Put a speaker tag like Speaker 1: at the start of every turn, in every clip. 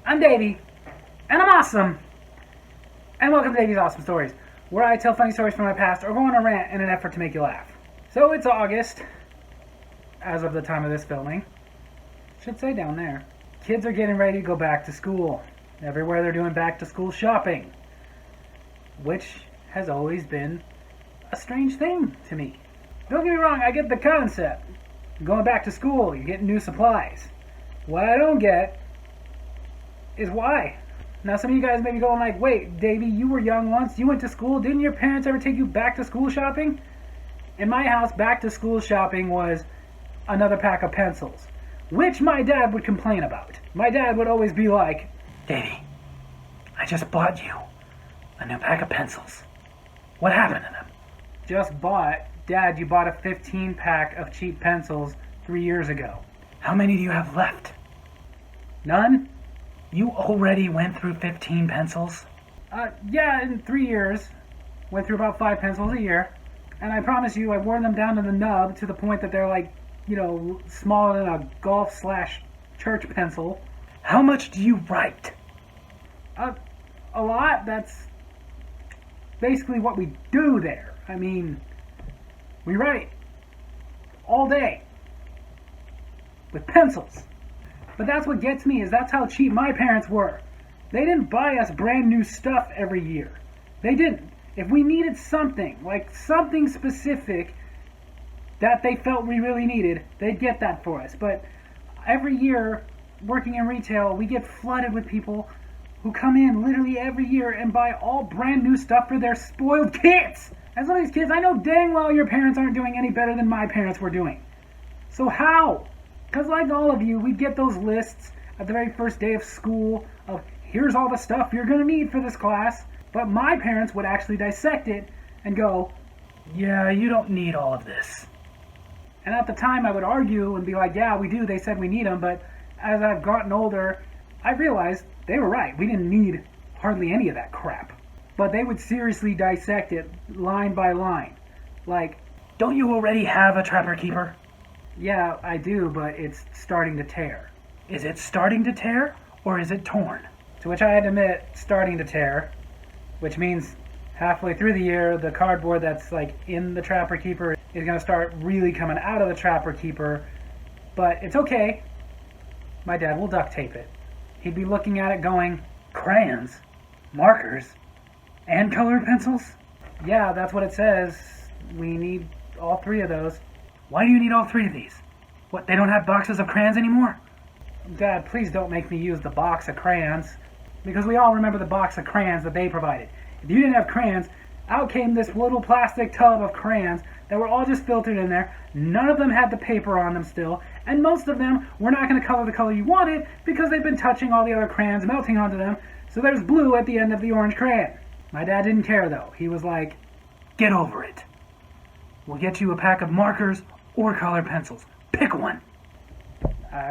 Speaker 1: I'm Davy, and I'm awesome. And welcome to Davy's Awesome Stories, where I tell funny stories from my past or go on a rant in an effort to make you laugh. So it's August, as of the time of this filming. Should say down there. Kids are getting ready to go back to school. Everywhere they're doing back to school shopping, which has always been a strange thing to me. Don't get me wrong, I get the concept. Going back to school, you're getting new supplies. What I don't get is why. Now some of you guys may be going like, wait, Davey, you were young once, you went to school, didn't your parents ever take you back to school shopping? In my house, back to school shopping was another pack of pencils, which my dad would complain about. My dad would always be like, Davey, I just bought you a new pack of pencils. What happened to them? Just bought? Dad, you bought a 15 pack of cheap pencils 3 years ago. How many do you have left? None? You already went through 15 pencils? Yeah, in 3 years. Went through about 5 pencils a year. And I promise you, I wore them down to the nub to the point that they're like, smaller than a golf/church pencil. How much do you write? A lot. That's basically what we do there. I mean, we write all day with pencils. But that's what gets me, is that's how cheap my parents were. They didn't buy us brand new stuff every year. They didn't. If we needed something, like something specific that they felt we really needed, they'd get that for us. But every year, working in retail, we get flooded with people who come in literally every year and buy all brand new stuff for their spoiled kids. As one of these kids, I know dang well your parents aren't doing any better than my parents were doing. So how? Because like all of you, we'd get those lists at the very first day of school of here's all the stuff you're going to need for this class. But my parents would actually dissect it and go, yeah, you don't need all of this. And at the time I would argue and be like, yeah, we do. They said we need them. But as I've gotten older, I realized they were right. We didn't need hardly any of that crap. But they would seriously dissect it line by line. Like, don't you already have a Trapper Keeper? Yeah, I do, but it's starting to tear. Is it starting to tear, or is it torn? To which I had to admit, starting to tear, which means halfway through the year, the cardboard that's like in the Trapper Keeper is going to start really coming out of the Trapper Keeper. But it's okay. My dad will duct tape it. He'd be looking at it going, crayons, markers, and colored pencils? Yeah, that's what it says. We need all 3 of those. Why do you need all 3 of these? What, they don't have boxes of crayons anymore? Dad, please don't make me use the box of crayons. Because we all remember the box of crayons that they provided. If you didn't have crayons, out came this little plastic tub of crayons that were all just filtered in there. None of them had the paper on them still. And most of them were not going to color the color you wanted because they've been touching all the other crayons, melting onto them. So there's blue at the end of the orange crayon. My dad didn't care though. He was like, get over it. We'll get you a pack of markers or colored pencils. Pick one.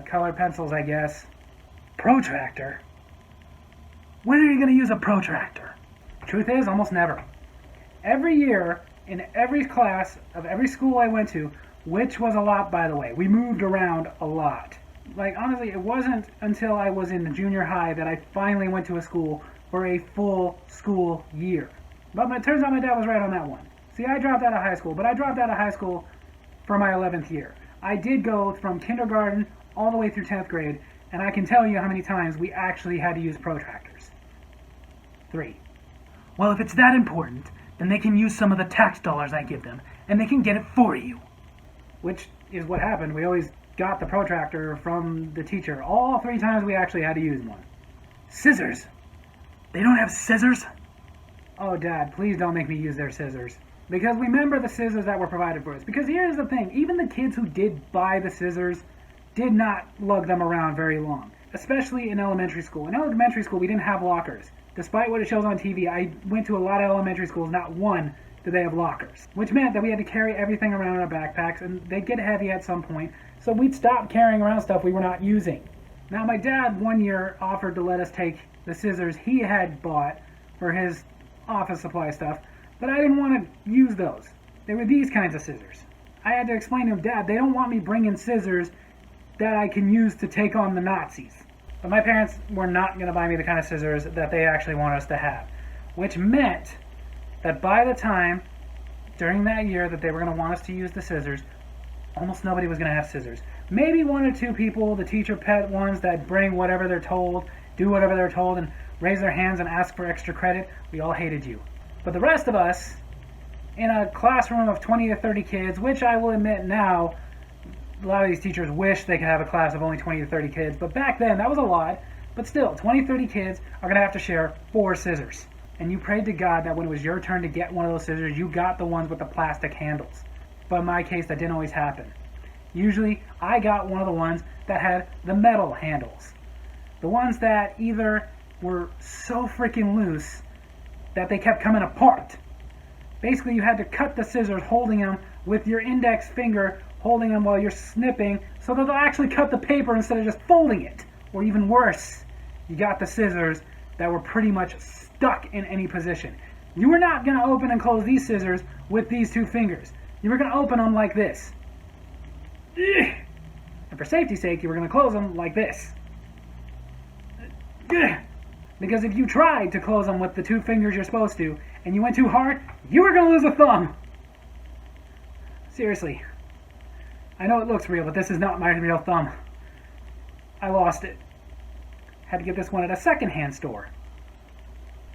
Speaker 1: Colored pencils, I guess. Protractor? When are you going to use a protractor? Truth is, almost never. Every year, in every class of every school I went to, which was a lot, by the way, we moved around a lot. Like, honestly, it wasn't until I was in the junior high that I finally went to a school for a full school year. But it turns out my dad was right on that one. See, I dropped out of high school, but I dropped out of high school for my 11th year. I did go from kindergarten all the way through 10th grade, and I can tell you how many times we actually had to use protractors. 3. Well, if it's that important, then they can use some of the tax dollars I give them, and they can get it for you. Which is what happened. We always got the protractor from the teacher. All 3 times we actually had to use one. Scissors. They don't have scissors? Oh, Dad, please don't make me use their scissors. Because remember the scissors that were provided for us. Because here's the thing. Even the kids who did buy the scissors did not lug them around very long. Especially in elementary school. In elementary school, we didn't have lockers. Despite what it shows on TV, I went to a lot of elementary schools. Not one did they have lockers. Which meant that we had to carry everything around in our backpacks. And they'd get heavy at some point. So we'd stop carrying around stuff we were not using. Now, my dad one year offered to let us take the scissors he had bought for his office supply stuff, but I didn't want to use those. They were these kinds of scissors. I had to explain to him, Dad, they don't want me bringing scissors that I can use to take on the Nazis. But my parents were not going to buy me the kind of scissors that they actually want us to have, which meant that by the time during that year that they were going to want us to use the scissors, almost nobody was going to have scissors. Maybe one or two people, the teacher pet ones that bring whatever they're told, do whatever they're told, and raise their hands and ask for extra credit. We all hated you. But the rest of us, in a classroom of 20 to 30 kids, which I will admit now, a lot of these teachers wish they could have a class of only 20 to 30 kids, but back then that was a lot. But still, 20, 30 kids are going to have to share 4 scissors. And you prayed to God that when it was your turn to get one of those scissors, you got the ones with the plastic handles. But in my case, that didn't always happen. Usually, I got one of the ones that had the metal handles. The ones that either were so freaking loose that they kept coming apart. Basically, you had to cut the scissors holding them with your index finger, holding them while you're snipping, so that they'll actually cut the paper instead of just folding it. Or even worse, you got the scissors that were pretty much stuck in any position. You were not going to open and close these scissors with these 2 fingers. You were going to open them like this. And for safety's sake, you were going to close them like this. Because if you tried to close them with the 2 fingers you're supposed to, and you went too hard, you were going to lose a thumb. Seriously. I know it looks real, but this is not my real thumb. I lost it. Had to get this one at a secondhand store.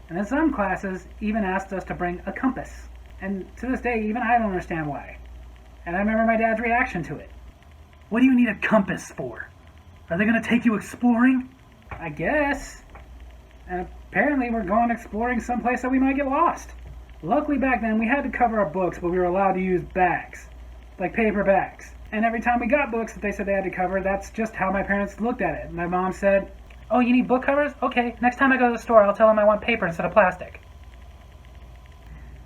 Speaker 1: And then some classes even asked us to bring a compass. And to this day, even I don't understand why. And I remember my dad's reaction to it. What do you need a compass for? Are they going to take you exploring? I guess. And apparently we're going exploring someplace that we might get lost. Luckily back then we had to cover our books, but we were allowed to use bags. Like paper bags. And every time we got books that they said they had to cover, that's just how my parents looked at it. My mom said, "Oh, you need book covers? Okay, next time I go to the store, I'll tell them I want paper instead of plastic."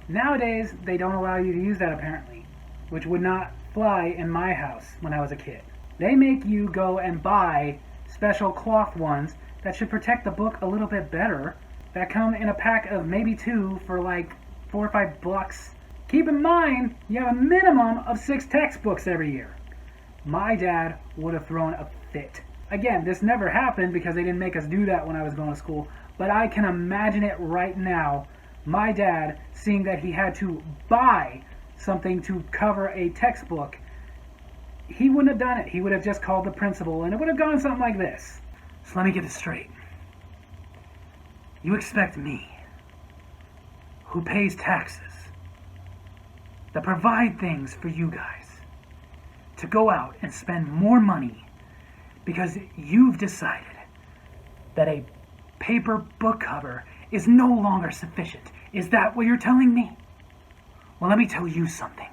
Speaker 1: Nowadays, they don't allow you to use that apparently, which would not fly in my house when I was a kid. They make you go and buy special cloth ones that should protect the book a little bit better, that come in a pack of maybe 2 for like $4 or $5. Keep in mind, you have a minimum of 6 textbooks every year. My dad would have thrown a fit. Again, this never happened because they didn't make us do that when I was going to school, but I can imagine it right now. My dad seeing that he had to buy something to cover a textbook, he wouldn't have done it. He would have just called the principal, and it would have gone something like this. So let me get this straight. You expect me, who pays taxes, that provide things for you guys, to go out and spend more money because you've decided that a paper book cover is no longer sufficient. Is that what you're telling me? Well, let me tell you something.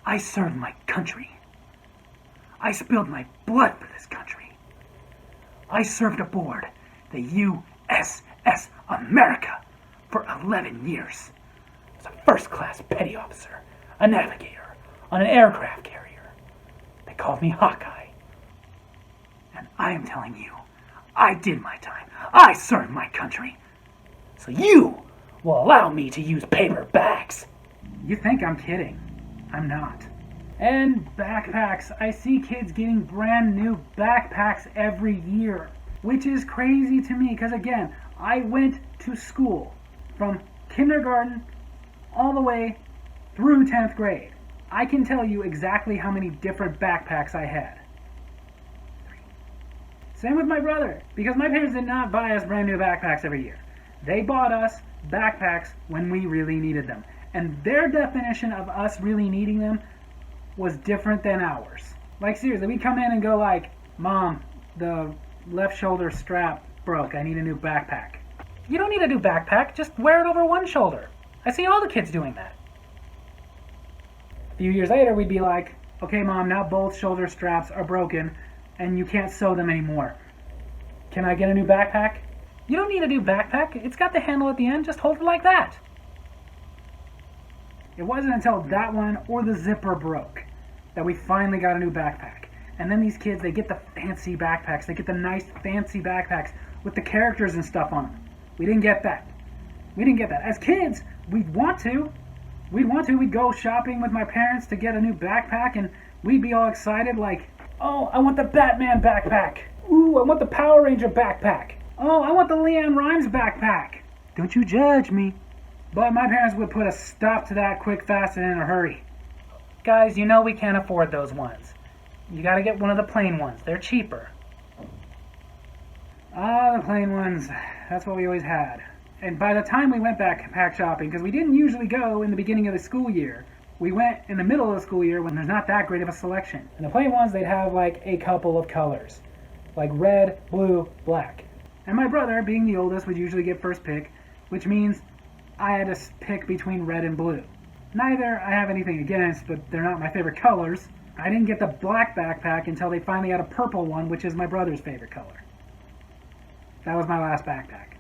Speaker 1: I served my country. I spilled my blood for this country. I served aboard the USS America for 11 years. As a first-class petty officer, a navigator on an aircraft carrier. They called me Hawkeye. And I am telling you, I did my time. I served my country. So you will allow me to use paper bags. You think I'm kidding. I'm not. And backpacks. I see kids getting brand new backpacks every year, which is crazy to me because, again, I went to school from kindergarten all the way through 10th grade. I can tell you exactly how many different backpacks I had. Same with my brother, because my parents did not buy us brand new backpacks every year. They bought us backpacks when we really needed them. And their definition of us really needing them was different than ours. Like seriously, we come in and go like, "Mom, the left shoulder strap broke. I need a new backpack." You don't need a new backpack. Just wear it over one shoulder. I see all the kids doing that. A few years later, we'd be like, "Okay, Mom, now both shoulder straps are broken and you can't sew them anymore. Can I get a new backpack?" You don't need a new backpack. It's got the handle at the end. Just hold it like that. It wasn't until that one or the zipper broke that we finally got a new backpack. And then these kids, they get the fancy backpacks. They get the nice fancy backpacks with the characters and stuff on them. We didn't get that. We didn't get that. As kids, we'd want to. We'd go shopping with my parents to get a new backpack, and we'd be all excited like, "Oh, I want the Batman backpack." Ooh, I want the Power Ranger backpack. Oh, I want the Leanne Rimes backpack. Don't you judge me. But my parents would put a stop to that quick, fast, and in a hurry. Guys, you know we can't afford those ones. You gotta get one of the plain ones. They're cheaper. Ah, the plain ones. That's what we always had. And by the time we went backpack shopping, because we didn't usually go in the beginning of the school year, we went in the middle of the school year when there's not that great of a selection. And the plain ones, they'd have like a couple of colors. Like red, blue, black. And my brother, being the oldest, would usually get first pick, which means I had to pick between red and blue. Neither I have anything against, but they're not my favorite colors. I didn't get the black backpack until they finally had a purple one, which is my brother's favorite color. That was my last backpack.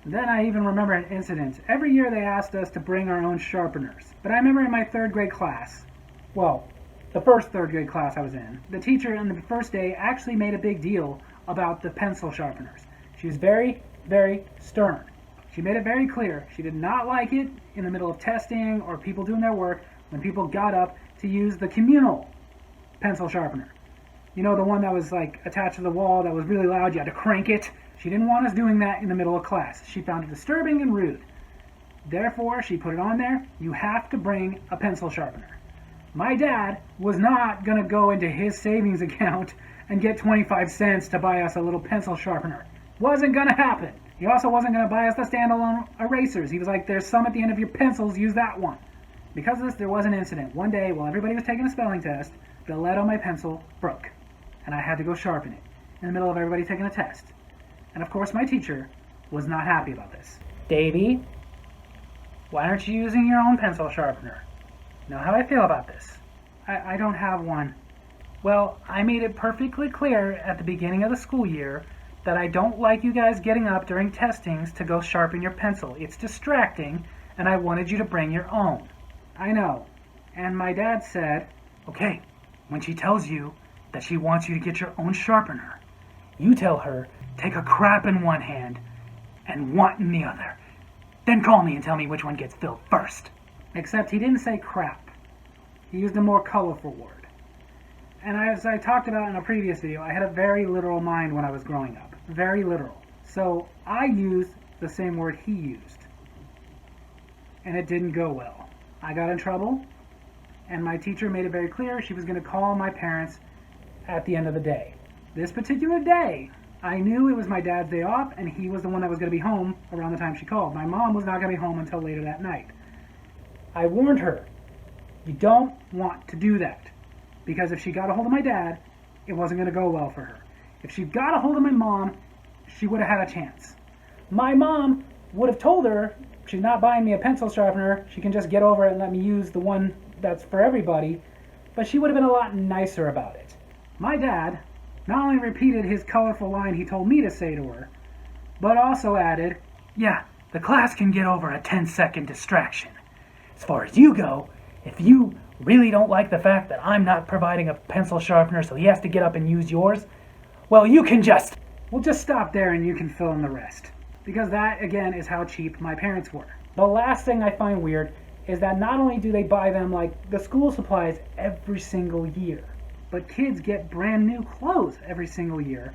Speaker 1: Then I even remember an incident. Every year they asked us to bring our own sharpeners. But I remember in my third grade class, well, the first third grade class I was in, the teacher on the first day actually made a big deal about the pencil sharpeners. She was very, very stern. She made it very clear she did not like it in the middle of testing or people doing their work when people got up to use the communal pencil sharpener. You know, the one that was like attached to the wall that was really loud, you had to crank it. She didn't want us doing that in the middle of class. She found it disturbing and rude. Therefore, she put it on there, you have to bring a pencil sharpener. My dad was not going to go into his savings account and get 25 cents to buy us a little pencil sharpener. Wasn't going to happen. He also wasn't going to buy us the standalone erasers. He was like, there's some at the end of your pencils, use that one. Because of this, there was an incident. One day, while everybody was taking a spelling test, the lead on my pencil broke. And I had to go sharpen it in the middle of everybody taking a test. And of course, my teacher was not happy about this. Davy, why aren't you using your own pencil sharpener? You know how I feel about this. I don't have one. Well, I made it perfectly clear at the beginning of the school year that I don't like you guys getting up during testings to go sharpen your pencil. It's distracting, and I wanted you to bring your own. I know. And my dad said, okay, when she tells you that she wants you to get your own sharpener, you tell her, take a crap in one hand and want in the other. Then call me and tell me which one gets filled first. Except he didn't say crap. He used a more colorful word. And as I talked about in a previous video, I had a very literal mind when I was growing up. Very literal. So I used the same word he used. And it didn't go well. I got in trouble, and my teacher made it very clear she was going to call my parents at the end of the day. This particular day, I knew it was my dad's day off, and he was the one that was going to be home around the time she called. My mom was not going to be home until later that night. I warned her, you don't want to do that. Because if she got a hold of my dad, it wasn't going to go well for her. If she got a hold of my mom, she would have had a chance. My mom would have told her she's not buying me a pencil sharpener, she can just get over it and let me use the one that's for everybody, but she would have been a lot nicer about it. My dad not only repeated his colorful line he told me to say to her, but also added, yeah, the class can get over a 10-second distraction. As far as you go, if you really don't like the fact that I'm not providing a pencil sharpener so he has to get up and use yours, well, we'll just stop there and you can fill in the rest. Because that, again, is how cheap my parents were. The last thing I find weird is that not only do they buy them, like, the school supplies every single year, but kids get brand new clothes every single year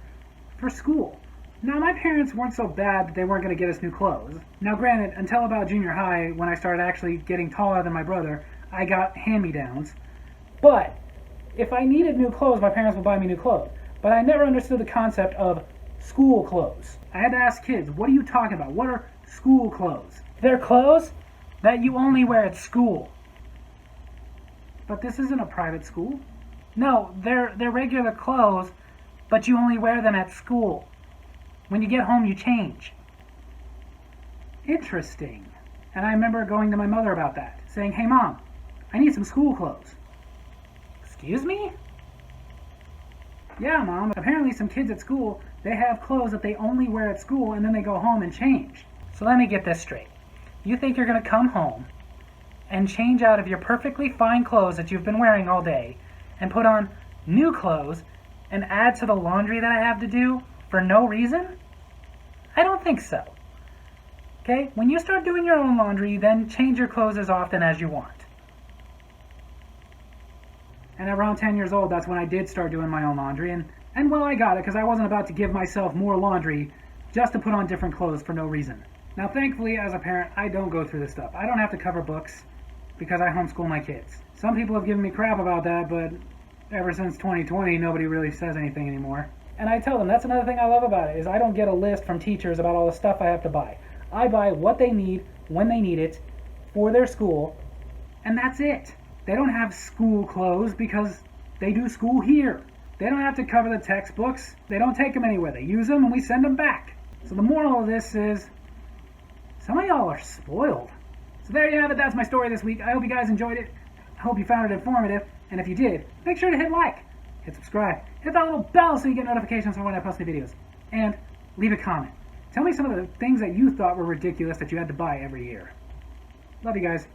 Speaker 1: for school. Now, my parents weren't so bad that they weren't going to get us new clothes. Now, granted, until about junior high, when I started actually getting taller than my brother, I got hand-me-downs. But if I needed new clothes, my parents would buy me new clothes. But I never understood the concept of school clothes. I had to ask kids, what are you talking about? What are school clothes? They're clothes that you only wear at school. But this isn't a private school. No, they're regular clothes, but you only wear them at school. When you get home, you change. Interesting. And I remember going to my mother about that, saying, hey Mom, I need some school clothes. Excuse me? Yeah, Mom, apparently some kids at school, they have clothes that they only wear at school and then they go home and change. So let me get this straight. You think you're going to come home and change out of your perfectly fine clothes that you've been wearing all day and put on new clothes and add to the laundry that I have to do for no reason? I don't think so. Okay? When you start doing your own laundry, then change your clothes as often as you want. And around 10 years old, that's when I did start doing my own laundry, and And well, I got it because I wasn't about to give myself more laundry just to put on different clothes for no reason. Now, thankfully, as a parent, I don't go through this stuff. I don't have to cover books because I homeschool my kids. Some people have given me crap about that, but ever since 2020, nobody really says anything anymore. And I tell them that's another thing I love about it, is I don't get a list from teachers about all the stuff I have to buy. I buy what they need, when they need it, for their school, and that's it. They don't have school clothes because they do school here. They don't have to cover the textbooks. They don't take them anywhere. They use them and we send them back. So the moral of this is, some of y'all are spoiled. So there you have it. That's my story this week. I hope you guys enjoyed it. I hope you found it informative. And if you did, make sure to hit like, hit subscribe, hit that little bell so you get notifications for when I post new videos. And leave a comment. Tell me some of the things that you thought were ridiculous that you had to buy every year. Love you guys.